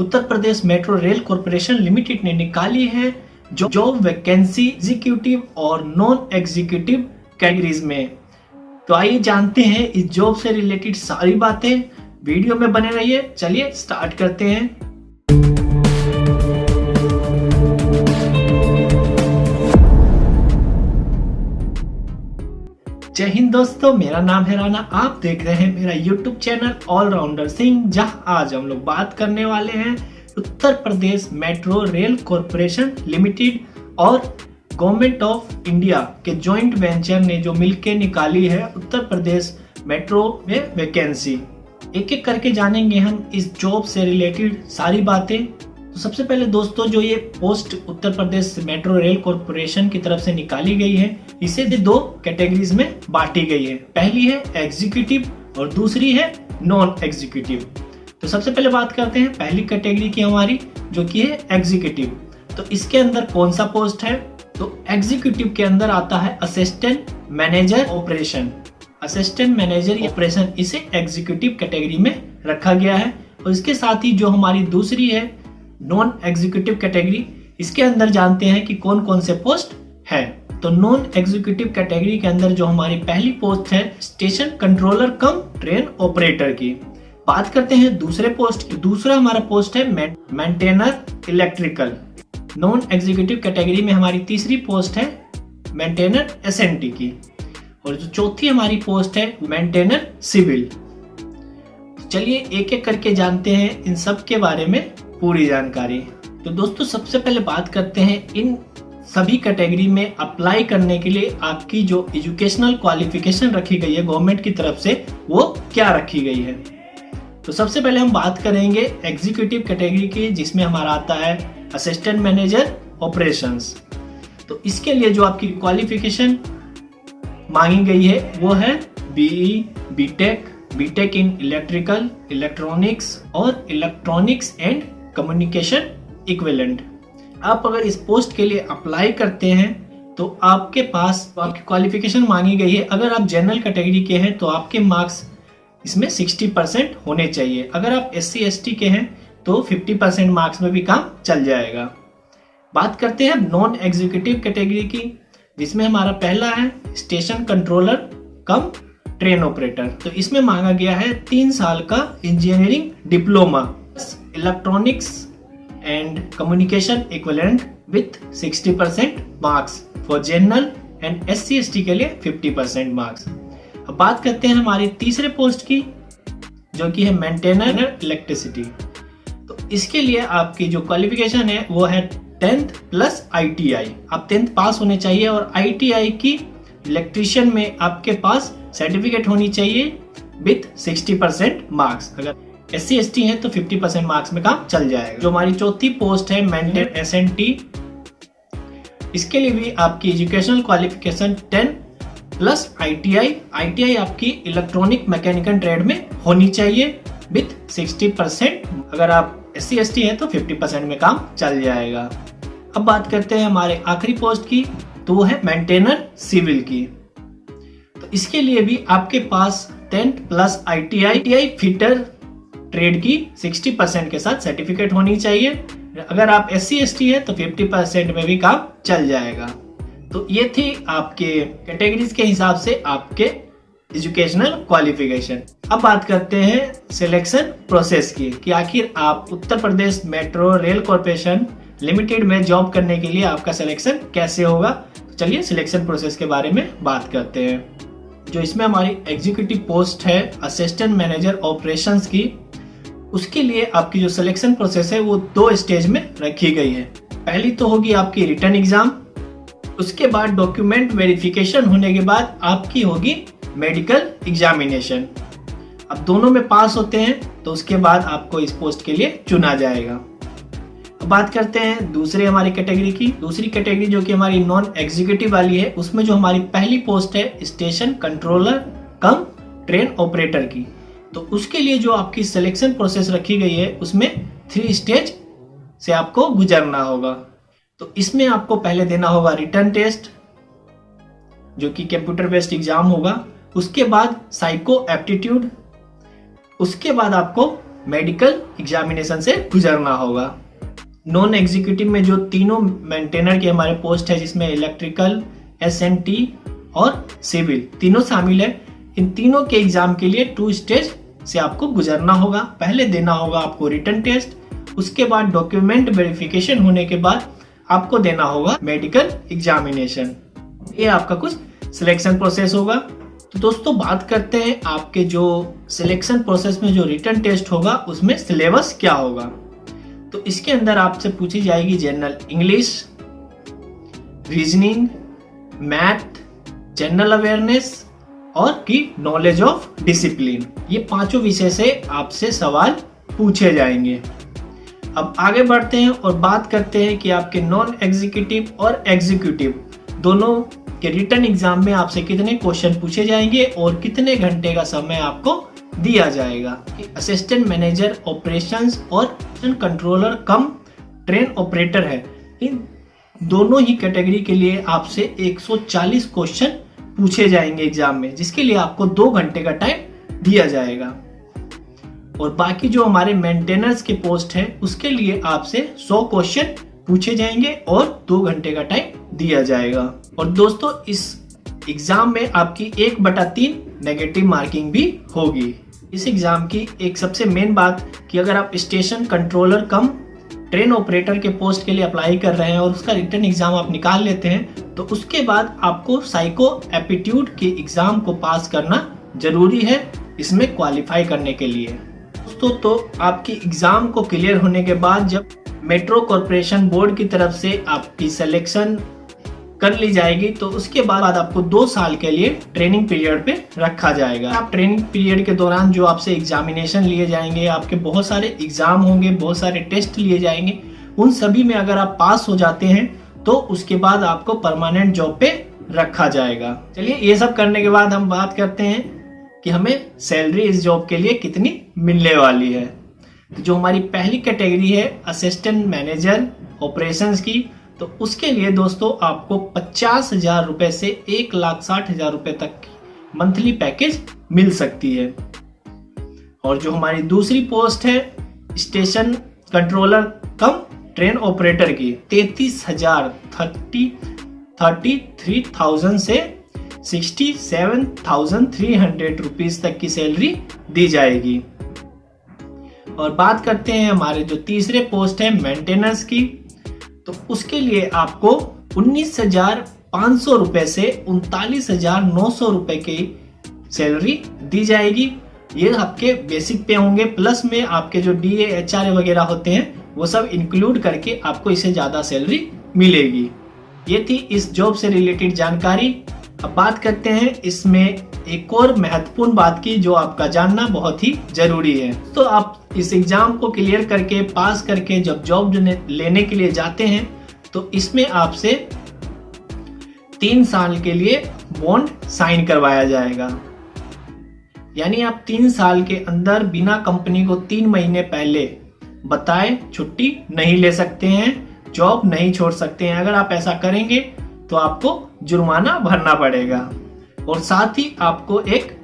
Uttar Pradesh metro rail corporation limited ने निकाली है जॉब वैकेंसी एग्जीक्यूटिव और नॉन एग्जीक्यूटिव कैटेगरीज में। तो आइए जानते हैं इस जॉब से रिलेटेड सारी बातें, वीडियो में बने रहिए। चलिए स्टार्ट करते हैं। जय हिंद दोस्तों, मेरा नाम है राणा। आप देख रहे हैं मेरा YouTube चैनल ऑलराउंडर सिंह, जहां आज हम लोग बात करने वाले हैं Uttar Pradesh metro rail corporation limited और गवर्नमेंट ऑफ इंडिया के जॉइंट वेंचर ने जो मिलकर निकाली है उत्तर प्रदेश मेट्रो में वैकेंसी। एक एक करके जानेंगे हम इस जॉब से रिलेटेड सारी बातें। तो सबसे पहले दोस्तों, जो ये post Uttar Pradesh metro rail corporation की तरफ से निकाली गई है, इसे दो कैटेगरीज में बांटी गई है। पहली है एग्जीक्यूटिव और दूसरी है नॉन एग्जीक्यूटिव। तो सबसे पहले बात करते हैं पहली कैटेगरी की हमारी, जो कि है एग्जीक्यूटिव। तो इसके अंदर कौन सा पोस्ट है? तो एग्जीक्यूटिव के अंदर आता है assistant manager operation. Assistant manager operation इसे एग्जीक्यूटिव कैटेगरी में रखा गया है। और इसके साथ ही जो हमारी दूसरी है नॉन एग्जीक्यूटिव कैटेगरी, इसके अंदर जानते हैं कि कौन कौन से पोस्ट है। तो नॉन एग्जीक्यूटिव कैटेगरी के अंदर जो हमारी पहली पोस्ट है station controller cum train operator की। बात करते हैं दूसरे पोस्ट की। दूसरा हमारा पोस्ट है maintainer electrical. Non executive category में हमारी तीसरी पोस्ट है मेंटेनर एसएनटी की। और जो चौथी हमारी पोस्ट है मेंटेनर सिविल। चलिए एक एक करके जानते हैं इन सब के बारे में पूरी जानकारी। तो दोस्तों, सबसे पहले बात करते हैं इन सभी कैटेगरी में अप्लाई करने के लिए आपकी जो एजुकेशनल क्वालिफिकेशन रखी गई है गवर्नमेंट की तरफ से, वो क्या रखी गई है। तो सबसे पहले हम बात करेंगे एग्जीक्यूटिव कैटेगरी की, जिसमें हमारा आता है असिस्टेंट मैनेजर ऑपरेशंस। तो इसके लिए जो आपकी क्वालिफिकेशन मांगी गई है वो है BE, BTech in electrical, electronics और इलेक्ट्रॉनिक्स एंड कम्युनिकेशन इक्विवेलेंट। आप अगर इस पोस्ट के लिए अप्लाई करते हैं तो आपके पास आपकी क्वालिफिकेशन मांगी गई है। अगर आप जनरल कैटेगरी के हैं तो आपके मार्क्स इसमें 60% होने चाहिए। अगर आप SC/ST के हैं तो 50% मार्क्स में भी काम चल जाएगा। बात करते हैं नॉन एग्जीक्यूटिव कैटेगरी की, जिसमें हमारा पहला है station controller cum train operator. तो इसमें मांगा गया है 3 साल का engineering diploma, electronics and communication equivalent with 60% marks for general and SC/ST के लिए 50% मार्क्स। अब बात करते हैं हमारी तीसरे पोस्ट की, जो कि है मेंटेनर इलेक्ट्रिसिटी। तो इसके लिए आपकी जो क्वालिफिकेशन है वो है 10th प्लस ITI। आप 10th पास होने चाहिए और ITI की इलेक्ट्रीशियन में आपके पास सर्टिफिकेट होनी चाहिए विथ 60% मार्क्स। अगर SC/ST है तो 50% मार्क्स में काम चल जाएगा। जो हमारी चौथी पोस्ट है मेंटेनर SNT, इसके लिए भी आपकी एजुकेशनल क्वालिफिकेशन 10 प्लस ITI आपकी इलेक्ट्रॉनिक मैकेनिकल ट्रेड में होनी चाहिए विथ 60%। अगर आप SC/ST है तो 50% में काम चल जाएगा। अब बात करते हैं हमारे आखिरी पोस्ट की, तो वो है मेंटेनर सिविल की। तो इसके लिए भी आपके पास 10th plus ITI fitter trade की 60% के साथ सर्टिफिकेट होनी चाहिए। अगर आप SC/ST है तो 50% में भी काम चल जाएगा। तो ये थी आपके कैटेगरीज के हिसाब से आपके एजुकेशनल क्वालिफिकेशन। अब बात करते हैं सिलेक्शन प्रोसेस की, कि आखिर आप Uttar Pradesh metro rail corporation limited में जॉब करने के लिए आपका सिलेक्शन कैसे होगा। तो चलिए सिलेक्शन प्रोसेस के बारे में बात करते हैं। जो इसमें हमारी एग्जीक्यूटिव पोस्ट है असिस्टेंट मैनेजर ऑपरेशंस की, उसके लिए आपकी जो सिलेक्शन प्रोसेस है वो 2 स्टेज में रखी गई है। पहली तो होगी आपकी रिटन एग्जाम, उसके बाद डॉक्यूमेंट वेरिफिकेशन होने के बाद आपकी होगी मेडिकल एग्जामिनेशन। अब दोनों में पास होते हैं तो उसके बाद आपको इस पोस्ट के लिए चुना जाएगा। अब बात करते हैं दूसरी हमारी कैटेगरी की। दूसरी कैटेगरी जो कि हमारी नॉन एग्जीक्यूटिव वाली है, उसमें जो हमारी पहली पोस्ट है station controller cum train operator की। तो उसके लिए जो आपकी सिलेक्शन प्रोसेस रखी गई है उसमें 3 स्टेज से आपको गुजरना होगा। तो इसमें आपको पहले देना होगा रिटन टेस्ट, जो कि कंप्यूटर बेस्ड एग्जाम होगा। उसके बाद साइको एप्टीट्यूड, उसके बाद आपको मेडिकल एग्जामिनेशन से गुजरना होगा। नॉन एग्जीक्यूटिव में जो तीनों मेंटेनर के हमारे पोस्ट है, जिसमें इलेक्ट्रिकल, SNT और सिविल तीनों शामिल है, इन तीनों के एग्जाम के लिए 2 स्टेज से आपको गुजरना होगा। पहले देना होगा आपको रिटन टेस्ट, उसके बाद डॉक्यूमेंट वेरिफिकेशन होने के बाद आपको देना होगा मेडिकल एग्जामिनेशन। ये आपका कुछ सिलेक्शन प्रोसेस होगा। तो दोस्तों बात करते हैं आपके जो सिलेक्शन प्रोसेस में जो रिटन टेस्ट होगा उसमें सिलेबस क्या होगा। तो इसके अंदर आपसे पूछी जाएगी general English, reasoning, math, general awareness और की नॉलेज ऑफ डिसिप्लिन। ये पांचों विषय से आपसे सवाल पूछे जाएंगे। अब आगे बढ़ते हैं और बात करते हैं कि आपके नॉन एग्जीक्यूटिव और एग्जीक्यूटिव दोनों के रिटन एग्जाम में आपसे कितने क्वेश्चन पूछे जाएंगे और कितने घंटे का समय आपको दिया जाएगा। असिस्टेंट मैनेजर ऑपरेशंस और कंट्रोलर कम ट्रेन ऑपरेटर है, इन दोनों ही कैटेगरी के लिए आपसे 140 क्वेश्चन पूछे जाएंगे एग्जाम में, जिसके लिए आपको 2 घंटे का टाइम दिया जाएगा। और बाकी जो हमारे मेंटेनेंस के पोस्ट है उसके लिए आपसे 100 क्वेश्चन पूछे जाएंगे और 2 घंटे का टाइम दिया जाएगा। और दोस्तों इस एग्जाम में आपकी 1/3 नेगेटिव मार्किंग भी होगी। इस एग्जाम की एक सबसे मेन बात कि अगर आप station controller cum train operator के पोस्ट के लिए अप्लाई कर रहे हैं और उसका रिटन एग्जाम आप निकाल लेते हैं, तो उसके बाद आपको साइको एप्टीट्यूड के एग्जाम को पास करना जरूरी है इसमें क्वालिफाई करने के लिए। दोस्तों तो आपकी एग्जाम को क्लियर होने के बाद जब मेट्रो कॉरपोरेशन बोर्ड की तरफ से आपकी सिलेक्शन कर ली जाएगी, तो उसके बाद आपको 2 साल के लिए ट्रेनिंग पीरियड पे रखा जाएगा। आप ट्रेनिंग पीरियड के दौरान जो आपसे एग्जामिनेशन लिए जाएंगे, आपके बहुत सारे एग्जाम होंगे, बहुत सारे टेस्ट लिए जाएंगे, उन सभी में अगर आप पास हो जाते हैं तो उसके बाद आपको परमानेंट जॉब पे रखा जाएगा। चलिए ये सब करने के बाद हम बात करते हैं कि हमें सैलरी इस जॉब के लिए कितनी मिलने वाली है। तो जो हमारी पहली कैटेगरी है असिस्टेंट मैनेजर ऑपरेशंस की, तो उसके लिए दोस्तों आपको 50,000 रुपए से 1,60,000 रुपए तक की मंथली पैकेज मिल सकती है। और जो हमारी दूसरी पोस्ट है station controller cum train operator की, 33,000 से 67,300 रुपीज तक की सैलरी दी जाएगी। और बात करते हैं हमारे जो तीसरे पोस्ट है मेंटेनेंस की, तो उसके लिए आपको 19,500 रुपए से 39,900 रुपए की सैलरी दी जाएगी। ये आपके बेसिक पे होंगे, प्लस में आपके जो DA HRA वगैरह होते हैं वो सब इंक्लूड करके आपको इससे ज्यादा सैलरी मिलेगी। ये थी इस जॉब से रिलेटेड जानकारी। अब बात करते हैं इसमें एक और महत्वपूर्ण बात की जो आपका जानना बहुत ही जरूरी है। तो आप इस एग्जाम को क्लियर करके पास करके जब जॉब लेने के लिए जाते हैं तो इसमें आपसे 3 साल के लिए बॉन्ड साइन करवाया जाएगा। यानी आप 3 साल के अंदर बिना कंपनी को 3 महीने पहले बताए छुट्टी नहीं ले सकते हैं, जॉब नहीं छोड़ सकते हैं। अगर आप ऐसा करेंगे तो आपको जुर्माना भरना पड़ेगा। और साथ ही आपको एक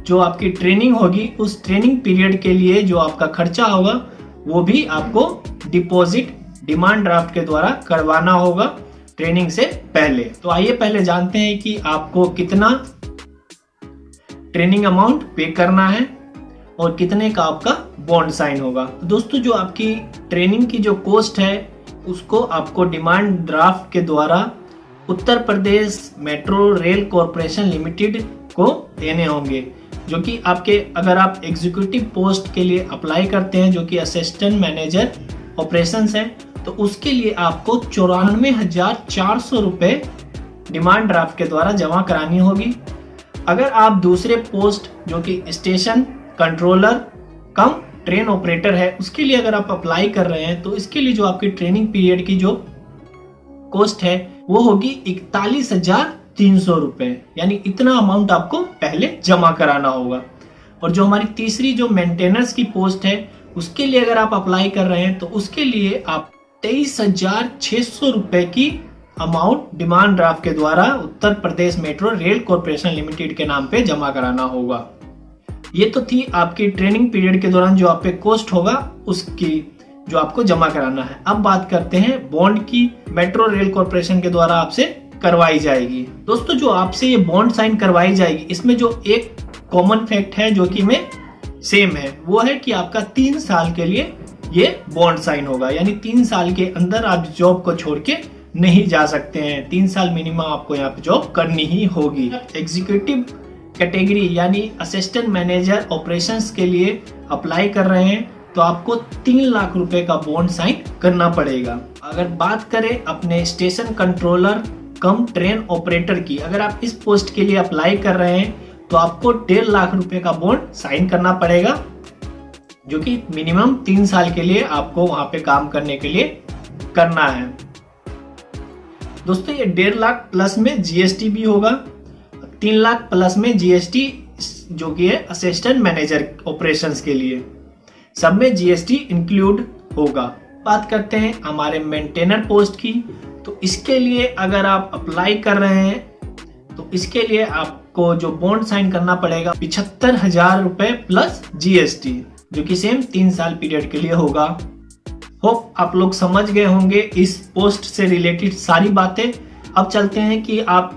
जो आपकी ट्रेनिंग होगी उस ट्रेनिंग पीरियड के लिए जो आपका खर्चा होगा वो भी आपको डिपॉजिट डिमांड ड्राफ्ट के द्वारा करवाना होगा ट्रेनिंग से पहले। तो आइए पहले जानते हैं कि आपको कितना ट्रेनिंग अमाउंट पे करना है और कितने का आपका बॉन्ड साइन होगा। तो दोस्तों जो आपकी ट्रेनिंग की जो कॉस्ट है उसको आपको डिमांड ड्राफ्ट के द्वारा Uttar Pradesh metro rail corporation limited को देने होंगे, जो कि आपके अगर आप एग्जीक्यूटिव पोस्ट के लिए अप्लाई करते हैं जो कि असिस्टेंट मैनेजर ऑपरेशंस है, तो उसके लिए आपको 94,400 रुपए डिमांड ड्राफ्ट के द्वारा जमा करानी होगी। अगर आप दूसरे पोस्ट जो कि station controller cum train operator है उसके लिए अगर आप अप्लाई कर रहे हैं तो इसके लिए जो आपकी ट्रेनिंग पीरियड की जो कॉस्ट है वो होगी 41,300 रुपए, यानी इतना अमाउंट आपको पहले जमा कराना होगा। और जो हमारी तीसरी जो मेंटेनेंस की पोस्ट है उसके लिए अगर आप अप्लाई कर रहे हैं तो उसके लिए आप 23,600 रुपए की अमाउंट डिमांड ड्राफ्ट के द्वारा Uttar Pradesh metro rail corporation limited के नाम पे जमा कराना होगा। ये तो थी आपकी ट्रेनिंग पीरियड के दौरान जो आप पे कॉस्ट होगा उसकी जो आपको जमा कराना है। अब बात करते हैं बॉन्ड की। मेट्रो रेल कॉर्पोरेशन के द्वारा आपसे करवाई जाएगी। दोस्तों जो आपसे ये बॉन्ड साइन करवाई जाएगी, इसमें जो एक कॉमन फैक्ट है जो कि में सेम है, वो है कि आपका 3 साल के लिए ये बॉन्ड साइन होगा। यानी 3 साल के अंदर आप जॉब को छोड़ के नहीं जा सकते हैं। 3 साल मिनिमम आपको यहाँ पे जॉब करनी ही होगी। एग्जीक्यूटिव कैटेगरी यानी असिस्टेंट मैनेजर ऑपरेशंस के लिए अप्लाई कर रहे हैं तो आपको 3 लाख रुपए का बॉन्ड साइन करना पड़ेगा। अगर बात करें अपने station controller cum train operator की, अगर आप इस पोस्ट के लिए अप्लाई कर रहे हैं तो आपको 1.5 लाख रुपए का बॉन्ड साइन करना पड़ेगा, जो कि मिनिमम 3 साल के लिए आपको वहां पे काम करने के लिए करना है। दोस्तों ये 1.5 लाख प्लस में जीएसटी भी होगा, 3 लाख प्लस में जीएसटी जो कि है असिस्टेंट मैनेजर ऑपरेशंस के लिए, सब में जीएसटी इंक्लूड होगा। बात करते हैं हमारे मेंटेनर पोस्ट की, तो इसके लिए अगर आप अप्लाई कर रहे हैं तो इसके लिए आपको जो बॉन्ड साइन करना पड़ेगा 75,000 रुपए प्लस जीएसटी, जो कि सेम 3 साल पीरियड के लिए होगा। होप आप लोग समझ गए होंगे इस पोस्ट से रिलेटेड सारी बातें। अब चलते हैं कि आप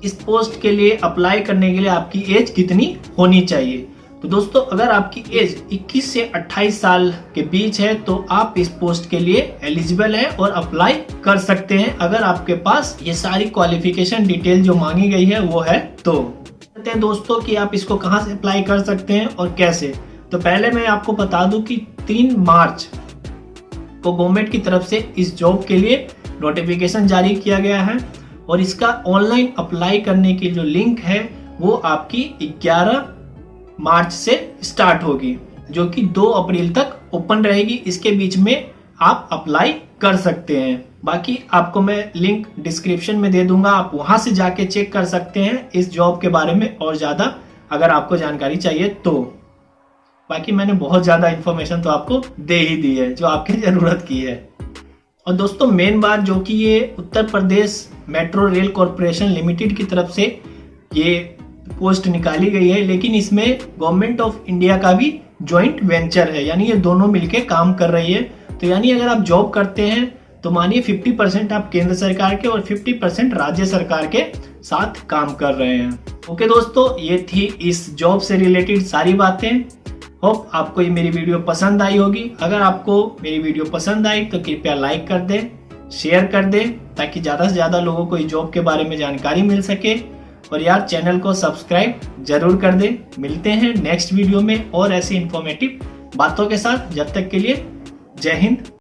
इस पोस्ट के लिए अप्लाई करने के लिए आपकी एज कितनी होनी चाहिए। तो दोस्तों अगर आपकी एज 21 से 28 साल के बीच है तो आप इस पोस्ट के लिए एलिजिबल है और अप्लाई कर सकते हैं, अगर आपके पास ये सारी क्वालिफिकेशन डिटेल जो मांगी गई है वो है। तो कहते हैं दोस्तों कि आप इसको कहां से अप्लाई कर सकते हैं और कैसे। तो पहले मैं आपको बता दूं कि 3 मार्च को गवर्नमेंट की तरफ से इस जॉब के लिए नोटिफिकेशन जारी किया गया है और इसका ऑनलाइन अप्लाई करने की जो लिंक है वो आपकी 11 मार्च से स्टार्ट होगी, जो कि 2 अप्रैल तक ओपन रहेगी। इसके बीच में आप अप्लाई कर सकते हैं। बाकी आपको मैं लिंक डिस्क्रिप्शन में दे दूंगा, आप वहां से जाके चेक कर सकते हैं इस जॉब के बारे में और ज्यादा अगर आपको जानकारी चाहिए तो। बाकी मैंने बहुत ज्यादा इंफॉर्मेशन तो आपको दे ही दी है जो आपकी जरूरत की है। और दोस्तों मेन बात जो कि ये Uttar Pradesh metro rail corporation limited की तरफ से ये पोस्ट निकाली गई है, लेकिन इसमें गवर्नमेंट ऑफ इंडिया का भी जॉइंट वेंचर है, यानी ये दोनों मिलके काम कर रही है। तो यानी अगर आप जॉब करते हैं तो मानिए 50% आप केंद्र सरकार के और 50% राज्य सरकार के साथ काम कर रहे हैं। ओके दोस्तों, ये थी इस जॉब से रिलेटेड सारी बातें। होप आपको ये मेरी वीडियो पसंद आई होगी। अगर आपको मेरी वीडियो पसंद आई तो कृपया लाइक कर दें, शेयर कर दें, ताकि ज़्यादा से ज़्यादा लोगों को इस जॉब के बारे में जानकारी मिल सके। और यार चैनल को सब्सक्राइब जरूर कर दें। मिलते हैं नेक्स्ट वीडियो में और ऐसी इंफॉर्मेटिव बातों के साथ। जब तक के लिए जय हिंद।